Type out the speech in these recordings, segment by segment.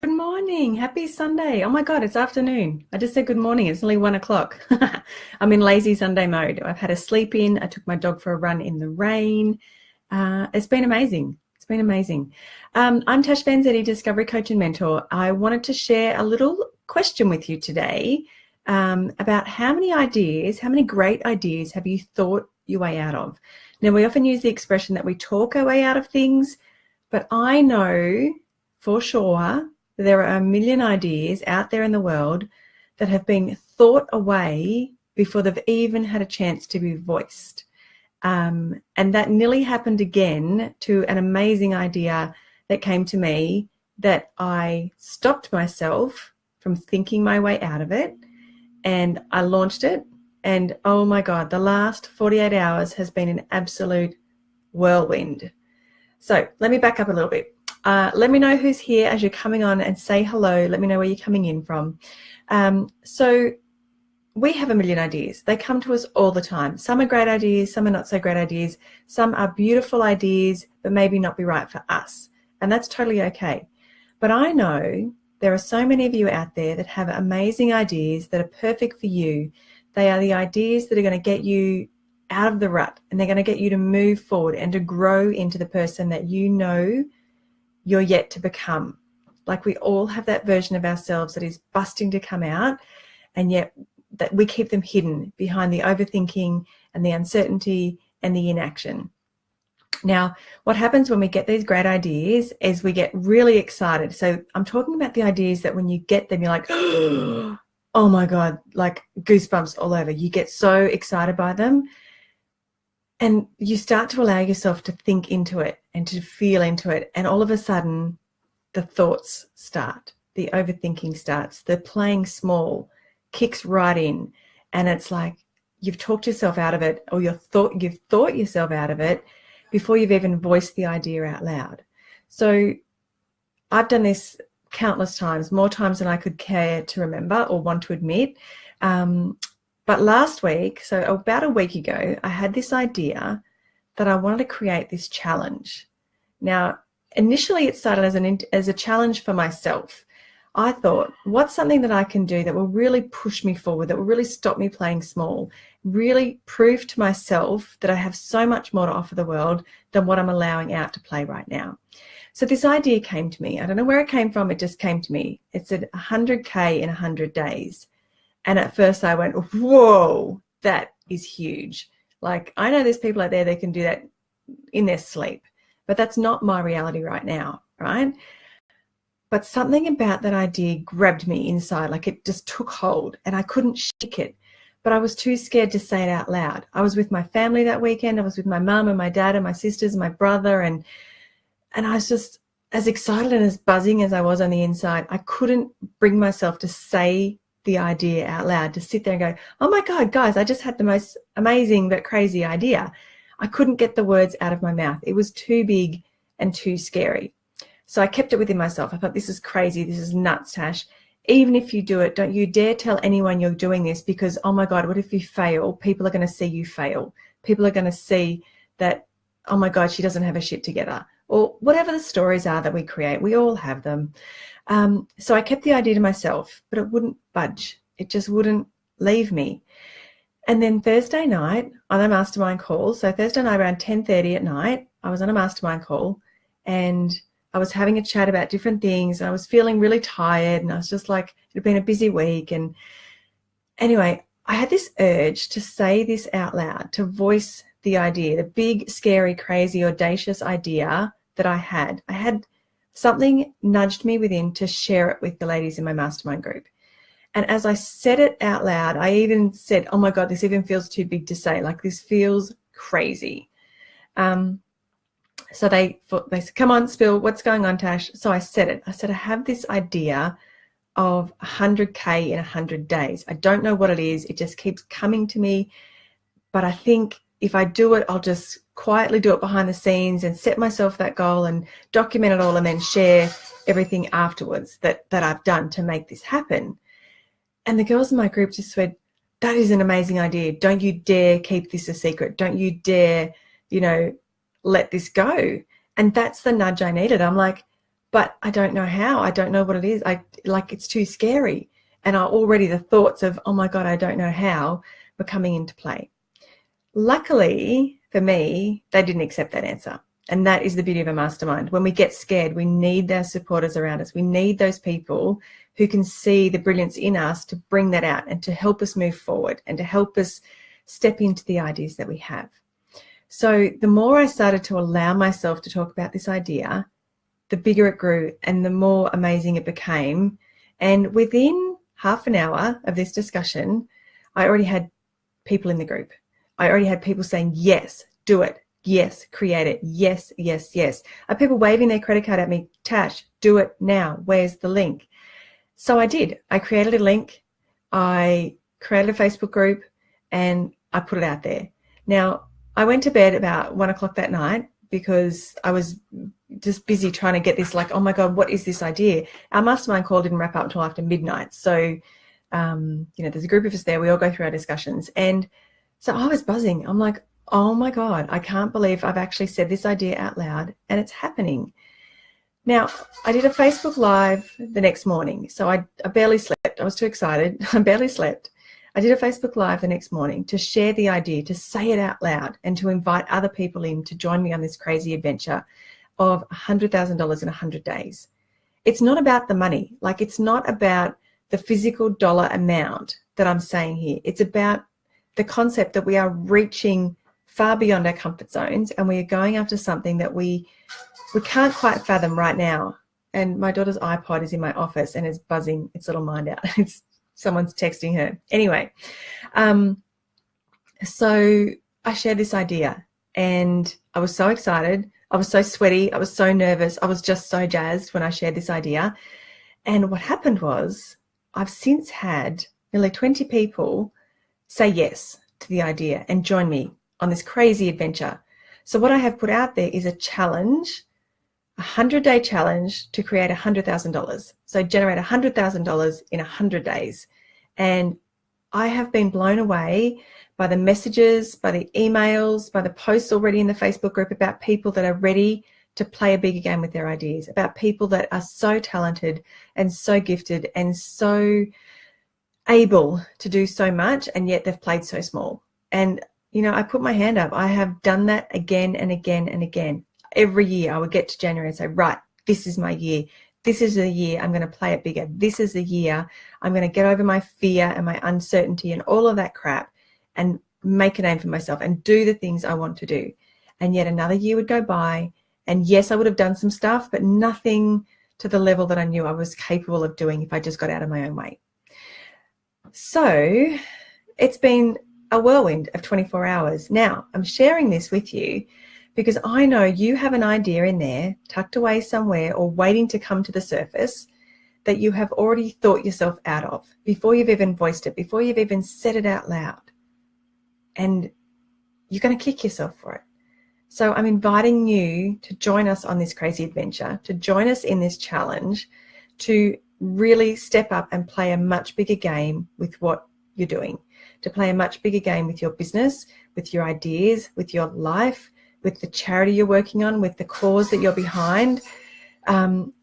Good morning. Happy Sunday. Oh my God, it's afternoon. I just said good morning. It's only 1 o'clock. I'm in lazy Sunday mode. I've had a sleep in. I took my dog for a run in the rain. It's been amazing. It's been amazing. I'm Tash Vanzetti, Discovery Coach and Mentor. I wanted to share a little question with you today about how many great ideas have you thought your way out of? Now, we often use the expression that we talk our way out of things, but I know for sure there are a million ideas out there in the world that have been thought away before they've even had a chance to be voiced. And that nearly happened again to an amazing idea that came to me that I stopped myself from thinking my way out of it, and I launched it. And oh my God, the last 48 hours has been an absolute whirlwind. So let me back up a little bit. Let me know who's here as you're coming on and say hello. Let me know where you're coming in from. So we have a million ideas. They come to us all the time. Some are great ideas, some are not so great ideas. Some are beautiful ideas, but maybe not be right for us. And that's totally okay. But I know there are so many of you out there that have amazing ideas that are perfect for you. They are the ideas that are going to get you out of the rut, and they're going to get you to move forward and to grow into the person that you know you're yet to become. Like, we all have that version of ourselves that is busting to come out, and yet that we keep them hidden behind the overthinking and the uncertainty and the inaction. Now, what happens when we get these great ideas is we get really excited. So I'm talking about the ideas that when you get them, you're like, oh my God, like goosebumps all over. You get so excited by them, and you start to allow yourself to think into it and to feel into it. And all of a sudden, the thoughts start, the overthinking starts, the playing small kicks right in. And it's like you've talked yourself out of it, or you've thought yourself out of it before you've even voiced the idea out loud. So I've done this countless times, more times than I could care to remember or want to admit. But last week, so about a week ago, I had this idea that I wanted to create this challenge. Now, initially it started as a challenge for myself. I thought, what's something that I can do that will really push me forward, that will really stop me playing small, really prove to myself that I have so much more to offer the world than what I'm allowing out to play right now. So this idea came to me. I don't know where it came from. It just came to me. It said 100K in 100 days. And at first I went, whoa, that is huge. Like, I know there's people out there that can do that in their sleep, but that's not my reality right now, right? But something about that idea grabbed me inside, like it just took hold, and I couldn't shake it, but I was too scared to say it out loud. I was with my family that weekend. I was with my mum and my dad and my sisters and my brother, and I was just as excited and as buzzing as I was on the inside. I couldn't bring myself to say the idea out loud, to sit there and go, oh my God, guys, I just had the most amazing but crazy idea. I couldn't get the words out of my mouth. It was too big and too scary. So I kept it within myself. I thought, this is crazy. This is nuts, Tash. Even if you do it, don't you dare tell anyone you're doing this, because, oh my God, what if you fail? People are going to see you fail. People are going to see that, oh my God, she doesn't have her shit together. Or whatever the stories are that we create. We all have them. So I kept the idea to myself, but it wouldn't budge. It just wouldn't leave me. And then Thursday night on a mastermind call, so Thursday night around 10:30 at night, I was on a mastermind call, and I was having a chat about different things. I was feeling really tired, and I was just like, it had been a busy week. And anyway, I had this urge to say this out loud, to voice the idea, the big, scary, crazy, audacious idea that I had. Something nudged me within to share it with the ladies in my mastermind group. And as I said it out loud, I even said, oh my God, this even feels too big to say. Like, this feels crazy. So they said, come on, spill, what's going on, Tash? So I said it. I said, I have this idea of 100K in 100 days. I don't know what it is. It just keeps coming to me. But I think if I do it, I'll just quietly do it behind the scenes and set myself that goal and document it all, and then share everything afterwards that I've done to make this happen. And the girls in my group just said, that is an amazing idea. Don't you dare keep this a secret. Don't you dare, let this go. And that's the nudge I needed. I'm like, but I don't know how. I don't know what it is. It's too scary. And already the thoughts of, oh my God, I don't know how, were coming into play. Luckily for me, they didn't accept that answer. And that is the beauty of a mastermind. When we get scared, we need our supporters around us. We need those people who can see the brilliance in us to bring that out and to help us move forward and to help us step into the ideas that we have. So the more I started to allow myself to talk about this idea, the bigger it grew and the more amazing it became. And within half an hour of this discussion, I already had people in the group. I already had people saying, yes, do it. Yes, create it. Yes, yes, yes. Are people waving their credit card at me? Tash, do it now. Where's the link? So I did. I created a link. I created a Facebook group and I put it out there. Now, I went to bed about 1 o'clock that night because I was just busy trying to get this, like, oh my God, what is this idea? Our mastermind call didn't wrap up until after midnight. So, there's a group of us there. We all go through our discussions. And so I was buzzing. I'm like, oh my God, I can't believe I've actually said this idea out loud and it's happening. Now, I did a Facebook Live the next morning. So I barely slept. I was too excited. I barely slept. I did a Facebook Live the next morning to share the idea, to say it out loud and to invite other people in to join me on this crazy adventure of $100,000 in 100 days. It's not about the money. Like, it's not about the physical dollar amount that I'm saying here. It's about the concept that we are reaching far beyond our comfort zones and we are going after something that we can't quite fathom right now. And my daughter's iPod is in my office and is buzzing its little mind out. Someone's texting her. Anyway, so I shared this idea and I was so excited. I was so sweaty. I was so nervous. I was just so jazzed when I shared this idea. And what happened was I've since had nearly 20 people say yes to the idea and join me on this crazy adventure. So what I have put out there is a challenge, a 100-day challenge to create $100,000. So generate $100,000 in 100 days. And I have been blown away by the messages, by the emails, by the posts already in the Facebook group about people that are ready to play a bigger game with their ideas, about people that are so talented and so gifted and so able to do so much, and yet they've played so small. And I put my hand up. I have done that again and again and again. Every year I would get to January and say, right, this is my year. This is the year I'm going to play it bigger. This is the year I'm going to get over my fear and my uncertainty and all of that crap and make a name for myself and do the things I want to do. And yet another year would go by, and yes, I would have done some stuff, but nothing to the level that I knew I was capable of doing if I just got out of my own way. So it's been a whirlwind of 24 hours. Now, I'm sharing this with you because I know you have an idea in there tucked away somewhere or waiting to come to the surface that you have already thought yourself out of before you've even voiced it, before you've even said it out loud. And you're going to kick yourself for it. So I'm inviting you to join us on this crazy adventure, to join us in this challenge, to really step up and play a much bigger game with what you're doing, to play a much bigger game with your business, with your ideas, with your life, with the charity you're working on, with the cause that you're behind,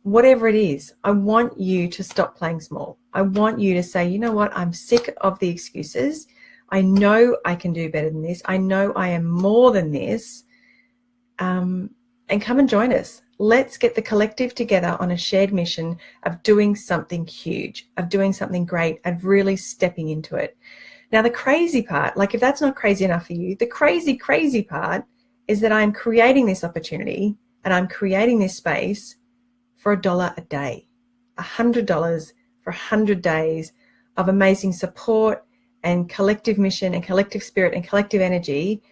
whatever it is. I want you to stop playing small. I want you to say, you know what, I'm sick of the excuses. I know I can do better than this. I know I am more than this. And come and join us. Let's get the collective together on a shared mission of doing something huge, of doing something great, of really stepping into it. Now, the crazy part, like if that's not crazy enough for you, the crazy, crazy part is that I'm creating this opportunity and I'm creating this space for $1 a day, $100 for 100 days of amazing support and collective mission and collective spirit and collective energy.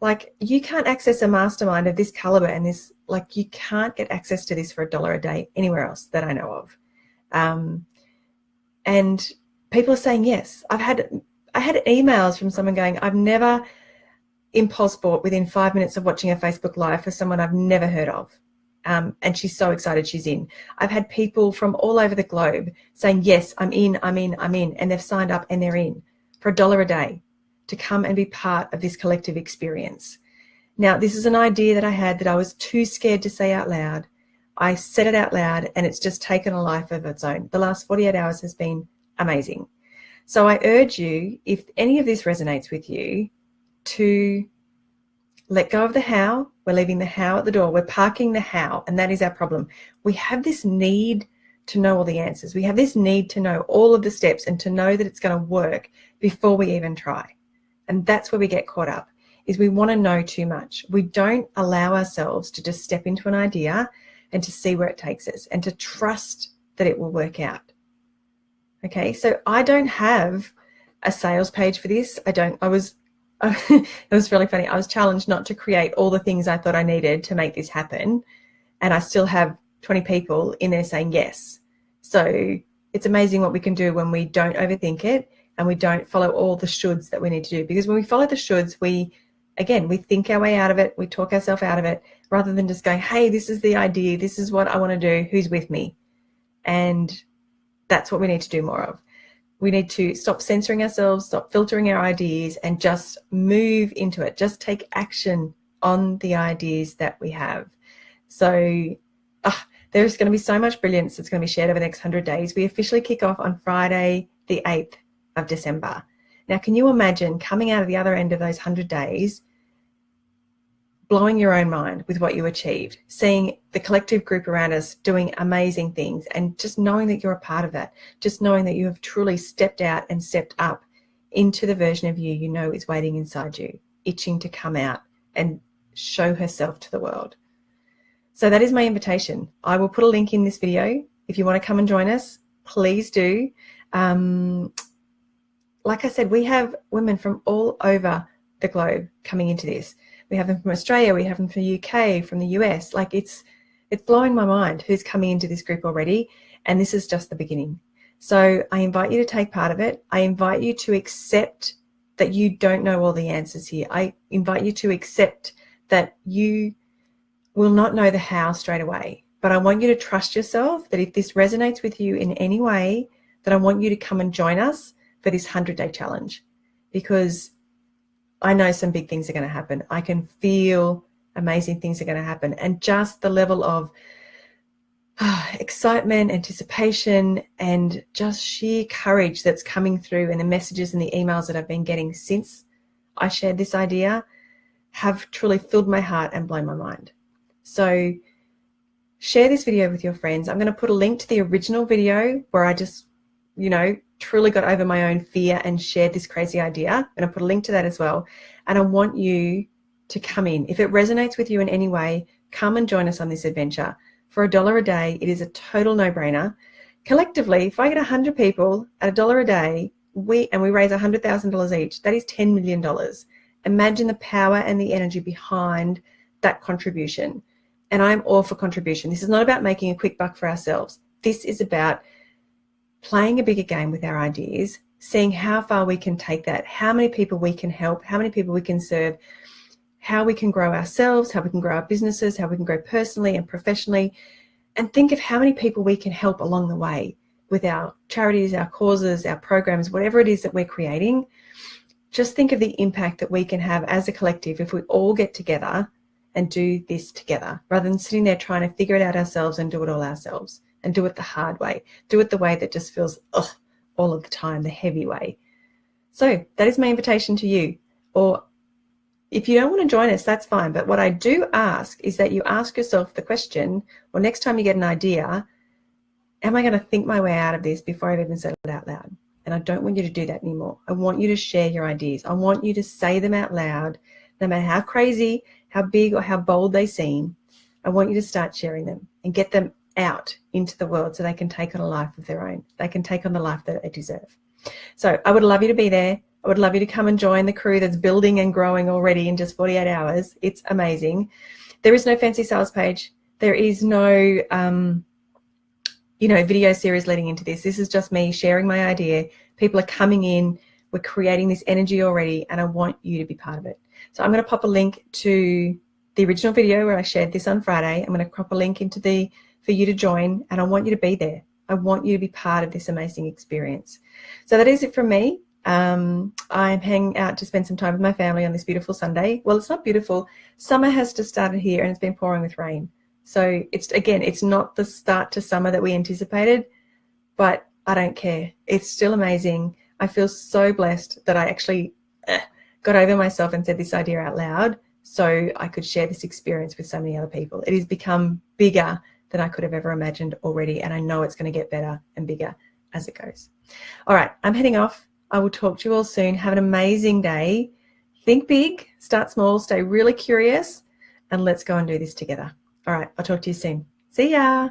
Like, you can't access a mastermind of this caliber and this, like, you can't get access to this for $1 a day anywhere else that I know of. And people are saying yes. I had emails from someone going, I've never impulse bought within 5 minutes of watching a Facebook Live for someone I've never heard of. And she's so excited she's in. I've had people from all over the globe saying, yes, I'm in. And they've signed up and they're in for $1 a day to come and be part of this collective experience. Now, this is an idea that I had that I was too scared to say out loud. I said it out loud, and it's just taken a life of its own. The last 48 hours has been amazing. So I urge you, if any of this resonates with you, to let go of the how. We're leaving the how at the door. We're parking the how, and that is our problem. We have this need to know all the answers. We have this need to know all of the steps and to know that it's going to work before we even try. And that's where we get caught up, is we want to know too much. We don't allow ourselves to just step into an idea and to see where it takes us and to trust that it will work out. Okay, so I don't have a sales page for this. It was really funny. I was challenged not to create all the things I thought I needed to make this happen. And I still have 20 people in there saying yes. So it's amazing what we can do when we don't overthink it and we don't follow all the shoulds that we need to do. Because when we follow the shoulds, we think our way out of it. We talk ourselves out of it rather than just going, hey, this is the idea. This is what I want to do. Who's with me? And that's what we need to do more of. We need to stop censoring ourselves, stop filtering our ideas, and just move into it. Just take action on the ideas that we have. So there's going to be so much brilliance that's going to be shared over the next 100 days. We officially kick off on Friday, the 8th of December. Now, can you imagine coming out of the other end of those 100 days, blowing your own mind with what you achieved, seeing the collective group around us doing amazing things, and just knowing that you're a part of that, just knowing that you have truly stepped out and stepped up into the version of you know is waiting inside you, itching to come out and show herself to the world. So that is my invitation. I will put a link in this video. If you want to come and join us, please do. Like I said, we have women from all over the globe coming into this. We have them from Australia, we have them from the UK, from the US. Like it's blowing my mind who's coming into this group already. And this is just the beginning. So I invite you to take part of it. I invite you to accept that you don't know all the answers here. I invite you to accept that you will not know the how straight away. But I want you to trust yourself that if this resonates with you in any way, that I want you to come and join us for this 100-day challenge, because I know some big things are going to happen. I can feel amazing things are going to happen. And just the level of excitement, anticipation, and just sheer courage that's coming through, and the messages and the emails that I've been getting since I shared this idea have truly filled my heart and blown my mind. So share this video with your friends. I'm going to put a link to the original video where I just, truly got over my own fear and shared this crazy idea. I'm going to put a link to that as well. And I want you to come in. If it resonates with you in any way, come and join us on this adventure. For $1 a day, it is a total no-brainer. Collectively, if I get 100 people at $1 a day, we raise $100,000 each, that is $10 million. Imagine the power and the energy behind that contribution. And I'm all for contribution. This is not about making a quick buck for ourselves. This is about playing a bigger game with our ideas, seeing how far we can take that, how many people we can help, how many people we can serve, how we can grow ourselves, how we can grow our businesses, how we can grow personally and professionally, and think of how many people we can help along the way with our charities, our causes, our programs, whatever it is that we're creating. Just think of the impact that we can have as a collective if we all get together and do this together, rather than sitting there trying to figure it out ourselves and do it all ourselves, and do it the hard way, do it the way that just feels all of the time, the heavy way. So that is my invitation to you. Or if you don't want to join us, that's fine. But what I do ask is that you ask yourself the question, or next time you get an idea, am I going to think my way out of this before I've even said it out loud? And I don't want you to do that anymore. I want you to share your ideas. I want you to say them out loud, no matter how crazy, how big, or how bold they seem. I want you to start sharing them and get them out into the world so they can take on a life of their own. They can take on the life that they deserve. So I would love you to be there. I would love you to come and join the crew that's building and growing already in just 48 hours. It's amazing. There is no fancy sales page. There is no, video series leading into this. This is just me sharing my idea. People are coming in. We're creating this energy already, and I want you to be part of it. So I'm going to pop a link to the original video where I shared this on Friday. I'm going to crop a link into for you to join, and I want you to be there. I want you to be part of this amazing experience. So that is it from me. I'm hanging out to spend some time with my family on this beautiful Sunday. Well, it's not beautiful. Summer has just started here, and it's been pouring with rain. So it's not the start to summer that we anticipated, but I don't care. It's still amazing. I feel so blessed that I actually got over myself and said this idea out loud so I could share this experience with so many other people. It has become bigger than I could have ever imagined already, and I know it's going to get better and bigger as it goes. All right, I'm heading off. I will talk to you all soon. Have an amazing day. Think big, start small, stay really curious, and let's go and do this together. All right, I'll talk to you soon. See ya.